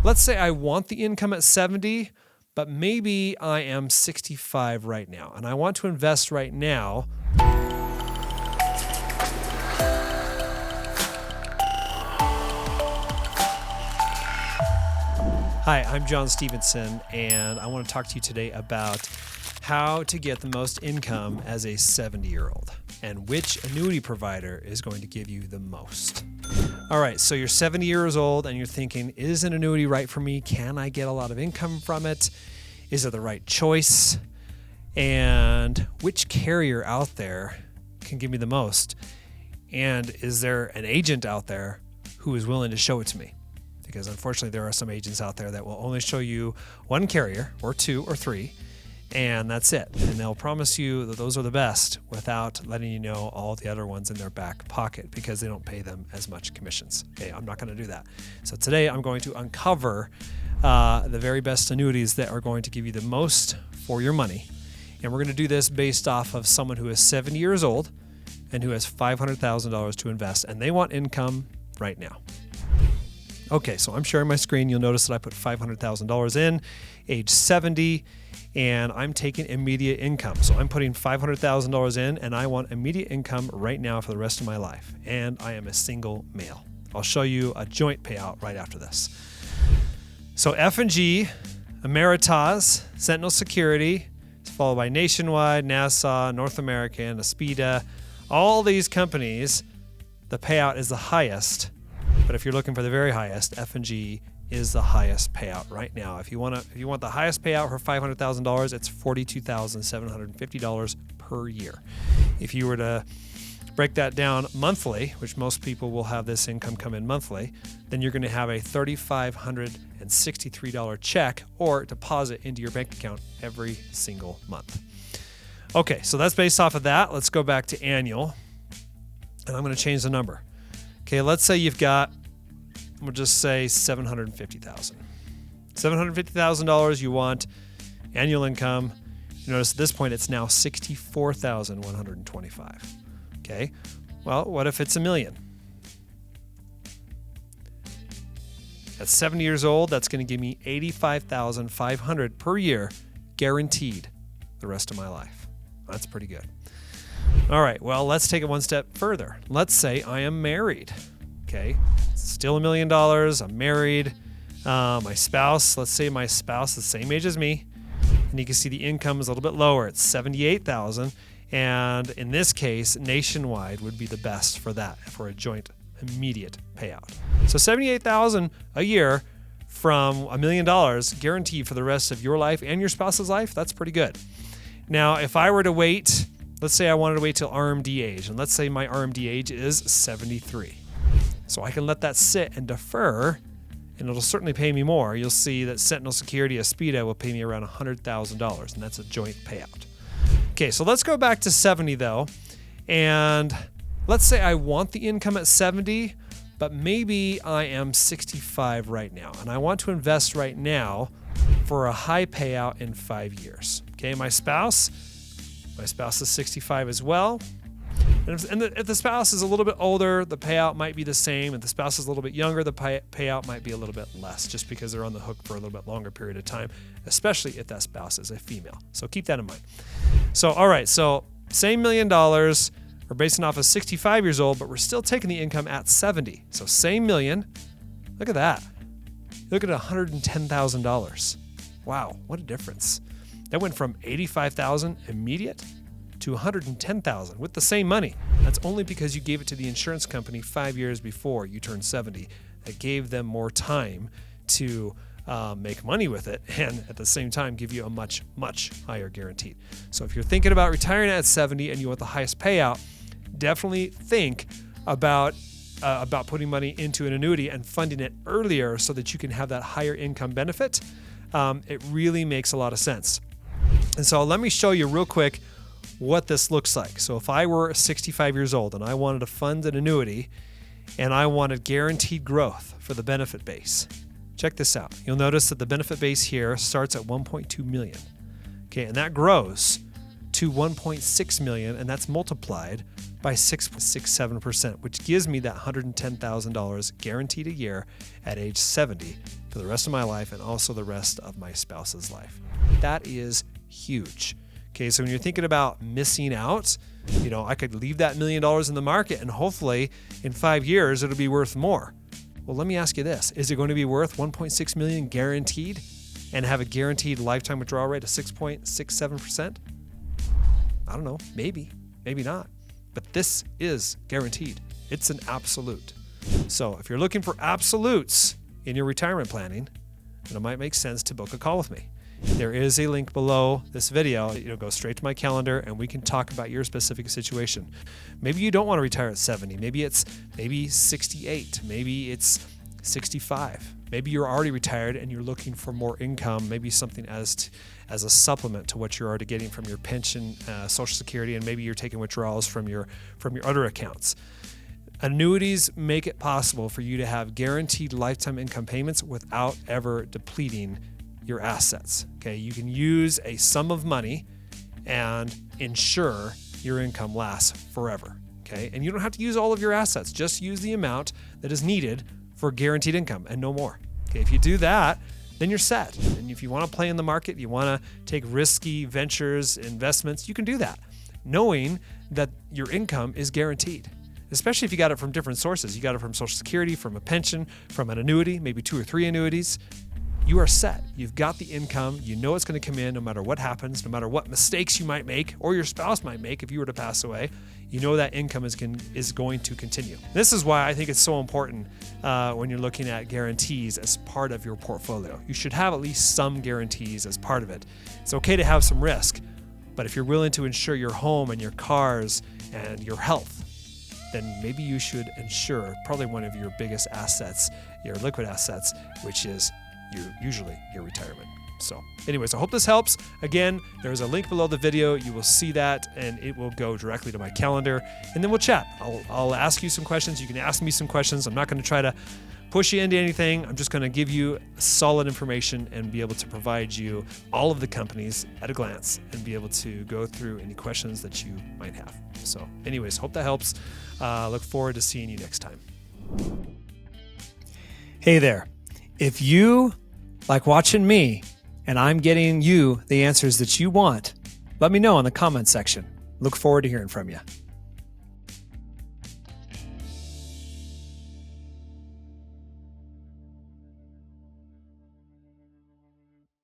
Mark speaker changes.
Speaker 1: let's say I want the income at 70, but maybe I am 65 right now, and I want to invest right now. Hi, I'm John Stevenson, and I want to talk to you today about how to get the most income as a 70-year-old and which annuity provider is going to give you the most. All right, so you're 70 years old and you're thinking, is an annuity right for me? Can I get a lot of income from it? Is it the right choice? And which carrier out there can give me the most? And is there an agent out there who is willing to show it to me? Because unfortunately, there are some agents out there that will only show you one carrier or two or three, and that's it. And they'll promise you that those are the best without letting you know all the other ones in their back pocket because they don't pay them as much commissions. Okay, I'm not going to do that. So today I'm going to uncover the very best annuities that are going to give you the most for your money. And we're going to do this based off of someone who is 70 years old and who has $500,000 to invest, and they want income right now. Okay, so I'm sharing my screen. You'll notice that I put $500,000 in, age 70, and I'm taking immediate income. So I'm putting $500,000 in, and I want immediate income right now for the rest of my life. And I am a single male. I'll show you a joint payout right after this. So F&G, Ameritas, Sentinel Security, it's followed by Nationwide, Nassau, North American, Aspida. All these companies, the payout is the highest. But if you're looking for the very highest, F&G is the highest payout right now. If you want the highest payout for $500,000, it's $42,750 per year. If you were to break that down monthly, which most people will have this income come in monthly, then you're going to have a $3,563 check or deposit into your bank account every single month. Okay, so that's based off of that. Let's go back to annual, and I'm going to change the number. Okay, let's say you've got, we'll just say $750,000. $750,000 you want annual income. You notice at this point it's now $64,125. Okay, well, what if it's $1 million? At 70 years old, that's going to give me $85,500 per year, guaranteed the rest of my life. That's pretty good. All right, well, let's take it one step further. Let's say I am married, okay? Still $1 million, I'm married. My spouse, let's say my spouse is the same age as me, and you can see the income is a little bit lower. It's $78,000, and in this case, Nationwide would be the best for that, for a joint immediate payout. So $78,000 a year from $1 million guaranteed for the rest of your life and your spouse's life, that's pretty good. Now, if I were to wait, let's say I wanted to wait till RMD age, and let's say my RMD age is 73. So I can let that sit and defer, and it'll certainly pay me more. You'll see that Sentinel Security Aspida will pay me around $100,000, and that's a joint payout. Okay, so let's go back to 70 though, and let's say I want the income at 70, but maybe I am 65 right now, and I want to invest right now for a high payout in 5 years. Okay, my spouse is 65 as well. And if the spouse is a little bit older, the payout might be the same. If the spouse is a little bit younger, the payout might be a little bit less just because they're on the hook for a little bit longer period of time, especially if that spouse is a female. So keep that in mind. So, all right, so same $1 million. We're basing off of 65 years old, but we're still taking the income at 70. So same million. Look at that. Look at $110,000. Wow, what a difference. That went from $85,000 immediate to $110,000 with the same money. That's only because you gave it to the insurance company 5 years before you turned 70. That gave them more time to make money with it, and at the same time give you a much, much higher guaranteed. So if you're thinking about retiring at 70 and you want the highest payout, definitely think about putting money into an annuity and funding it earlier so that you can have that higher income benefit. It really makes a lot of sense. And so let me show you real quick what this looks like. So if I were 65 years old and I wanted to fund an annuity and I wanted guaranteed growth for the benefit base, check this out. You'll notice that the benefit base here starts at 1.2 million. Okay, and that grows to 1.6 million, and that's multiplied by 6.67%, which gives me that $110,000 guaranteed a year at age 70 for the rest of my life and also the rest of my spouse's life. That is huge. Okay, so when you're thinking about missing out, I could leave that $1 million in the market and hopefully in 5 years it'll be worth more. Well, let me ask you this. Is it going to be worth $1.6 million guaranteed and have a guaranteed lifetime withdrawal rate of 6.67%? I don't know. Maybe not. But this is guaranteed. It's an absolute. So if you're looking for absolutes in your retirement planning, then it might make sense to book a call with me. There is a link below this video. Go straight to my calendar and we can talk about your specific situation. Maybe you don't want to retire at 70. Maybe it's 68. Maybe it's 65. Maybe you're already retired and you're looking for more income, maybe something as a supplement to what you're already getting from your pension, Social Security, and maybe you're taking withdrawals from your other accounts. Annuities make it possible for you to have guaranteed lifetime income payments without ever depleting your assets. Okay, you can use a sum of money and ensure your income lasts forever. Okay, and you don't have to use all of your assets. Just use the amount that is needed for guaranteed income and no more. Okay, if you do that, then you're set. And if you want to play in the market, you want to take risky ventures, investments, you can do that, knowing that your income is guaranteed. Especially if you got it from different sources. You got it from Social Security, from a pension, from an annuity, maybe 2 or 3 annuities. You are set. You've got the income. You know it's going to come in no matter what happens, no matter what mistakes you might make or your spouse might make if you were to pass away. You know that income is going to continue. This is why I think it's so important when you're looking at guarantees as part of your portfolio. You should have at least some guarantees as part of it. It's okay to have some risk, but if you're willing to insure your home and your cars and your health, then maybe you should insure probably one of your biggest assets, your liquid assets, which is usually your retirement. So anyways, I hope this helps. Again, there's a link below the video. You will see that and it will go directly to my calendar and then we'll chat. I'll ask you some questions. You can ask me some questions. I'm not going to try to push you into anything. I'm just going to give you solid information and be able to provide you all of the companies at a glance and be able to go through any questions that you might have. So anyways, hope that helps. Look forward to seeing you next time. Hey there. If you like watching me and I'm getting you the answers that you want, let me know in the comments section. Look forward to hearing from you.